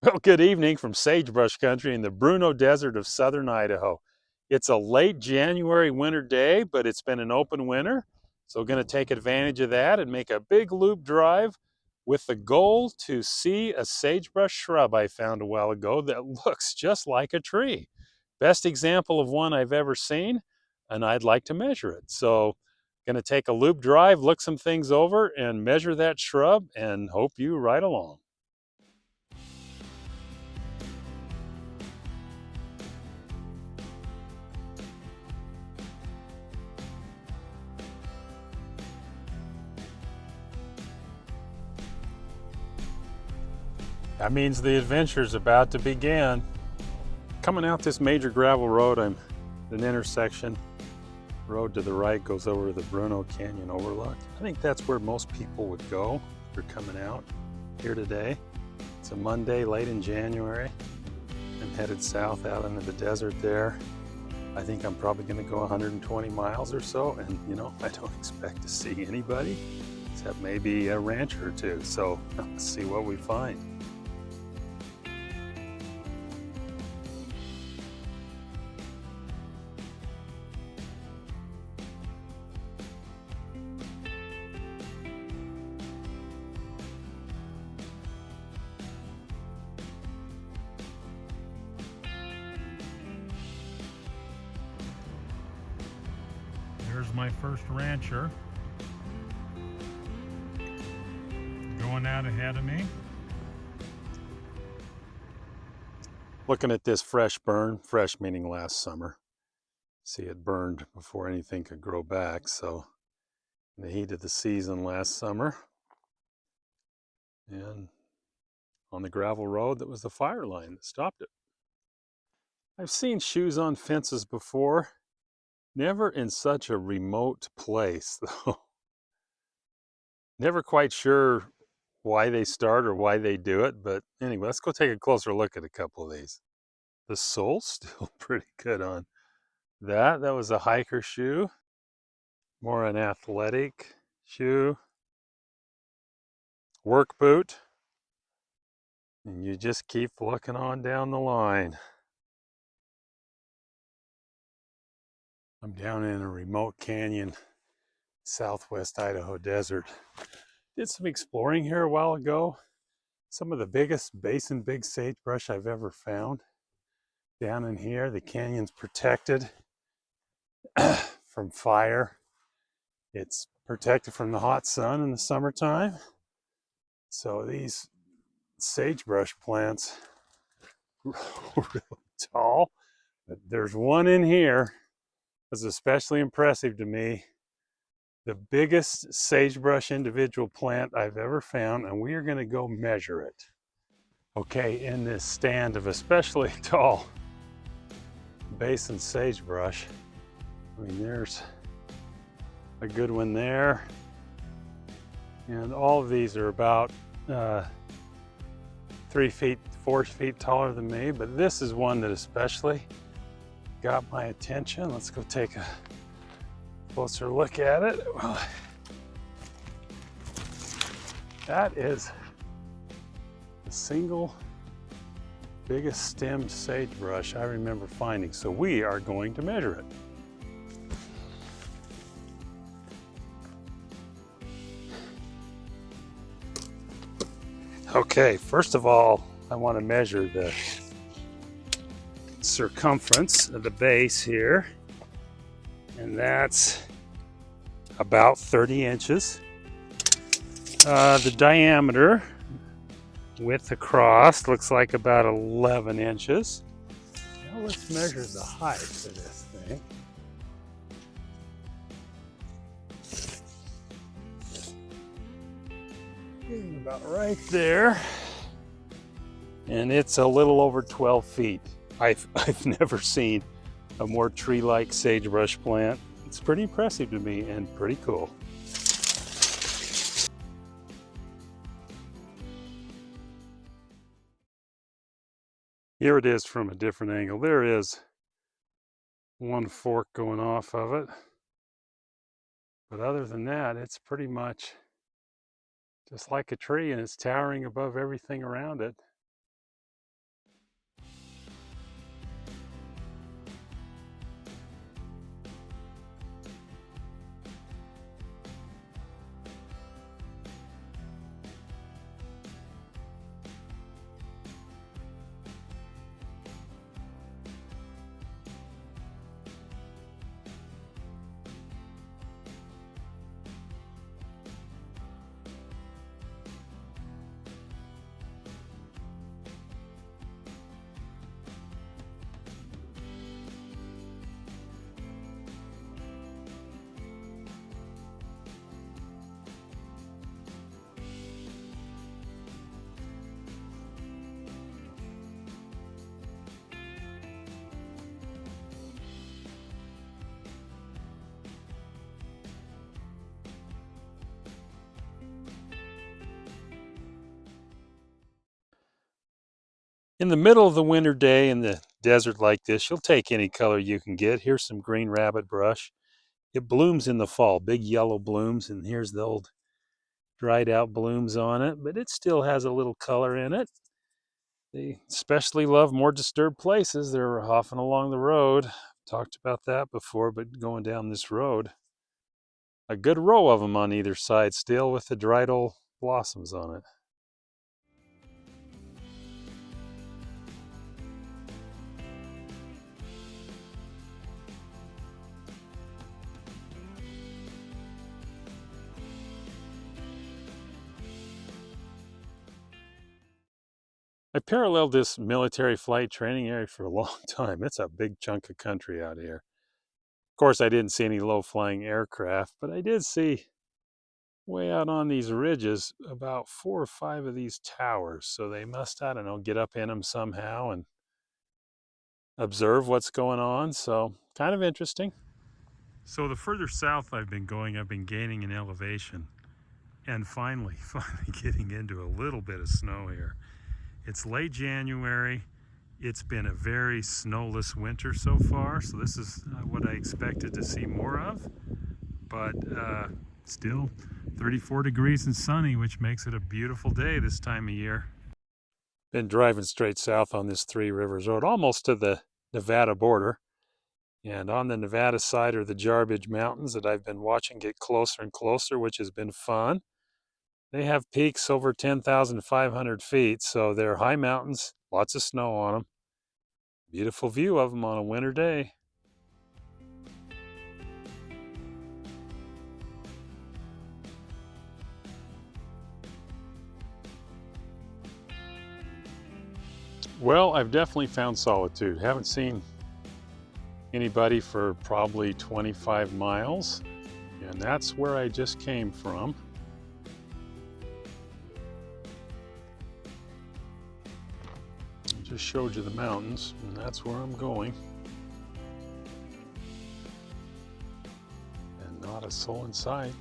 Well, good evening from Sagebrush Country in the Bruno Desert of southern Idaho. It's a late January winter day, but it's been an open winter. So we're going to take advantage of that and make a big loop drive with the goal to see a sagebrush shrub I found a while ago that looks just like a tree. Best example of one I've ever seen, and I'd like to measure it. So going to take a loop drive, look some things over, and measure that shrub, and hope you ride along. That means the adventure's about to begin. Coming out this major gravel road, I'm at an intersection. Road to the right goes over the Bruno Canyon overlook. I think that's where most people would go if they're coming out here today. It's a Monday late in January. I'm headed south out into the desert there. I think I'm probably going to go 120 miles or so, and I don't expect to see anybody except maybe a rancher or two. So let's see what we find. There's my first rancher going out ahead of me. Looking at this fresh burn, fresh meaning last summer. See, it burned before anything could grow back, so in the heat of the season last summer. And on the gravel road, that was the fire line that stopped it. I've seen shoes on fences before, never in such a remote place, though. Never quite sure why they start or why they do it, but anyway, let's go take a closer look at a couple of these. The sole's still pretty good on that. That was a hiker shoe, more an athletic shoe. Work boot, and you just keep looking on down the line. I'm down in a remote canyon, southwest Idaho desert. Did some exploring here a while ago. Some of the biggest basin big sagebrush I've ever found. Down in here, the canyon's protected from fire. It's protected from the hot sun in the summertime. So these sagebrush plants grow really tall. But there's one in here that's especially impressive to me. The biggest sagebrush individual plant I've ever found, and we are going to go measure it. Okay, in this stand of especially tall basin sagebrush, I mean, there's a good one there, and all of these are about 3 feet, 4 feet taller than me, but this is one that especially got my attention. Let's go take a closer look at it. That is the single biggest stemmed sagebrush I remember finding, so we are going to measure it. Okay, first of all, I want to measure the circumference of the base here, and that's about 30 inches. The diameter width across looks like about 11 inches. Now let's measure the height of this thing. About right there, and it's a little over 12 feet. I've never seen a more tree-like sagebrush plant. It's pretty impressive to me and pretty cool. Here it is from a different angle. There is one fork going off of it, but other than that, it's pretty much just like a tree, and it's towering above everything around it. In the middle of the winter day in the desert like this, you'll take any color you can get. Here's some green rabbit brush. It blooms in the fall, big yellow blooms, and here's the old dried out blooms on it, but it still has a little color in it. They especially love more disturbed places. They're often along the road. Talked about that before, but going down this road, a good row of them on either side still with the dried old blossoms on it. I paralleled this military flight training area for a long time. It's a big chunk of country out here. Of course, I didn't see any low-flying aircraft, but I did see way out on these ridges about 4 or 5 of these towers. So they must, I don't know, get up in them somehow and observe what's going on. So kind of interesting. So the further south I've been going, I've been gaining in elevation and finally getting into a little bit of snow here. It's late January. It's been a very snowless winter so far, so this is what I expected to see more of, but still 34 degrees and sunny, which makes it a beautiful day this time of year. Been driving straight south on this Three Rivers Road, almost to the Nevada border, and on the Nevada side are the Jarbidge Mountains that I've been watching get closer and closer, which has been fun. They have peaks over 10,500 feet, so they're high mountains, lots of snow on them. Beautiful view of them on a winter day. Well, I've definitely found solitude. Haven't seen anybody for probably 25 miles, and that's where I just came from. I just showed you the mountains, and that's where I'm going. And not a soul in sight.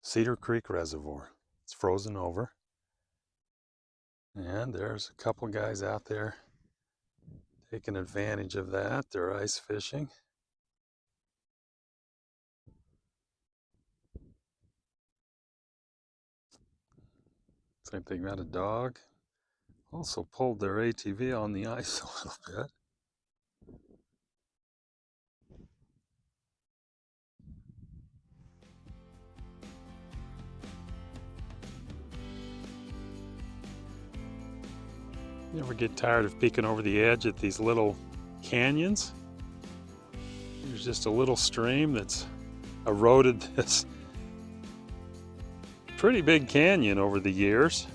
Cedar Creek Reservoir. It's frozen over. And there's a couple guys out there taking advantage of that. They're ice fishing. Same thing about a dog. Also pulled their ATV on the ice a little bit. You ever get tired of peeking over the edge at these little canyons? There's just a little stream that's eroded this pretty big canyon over the years.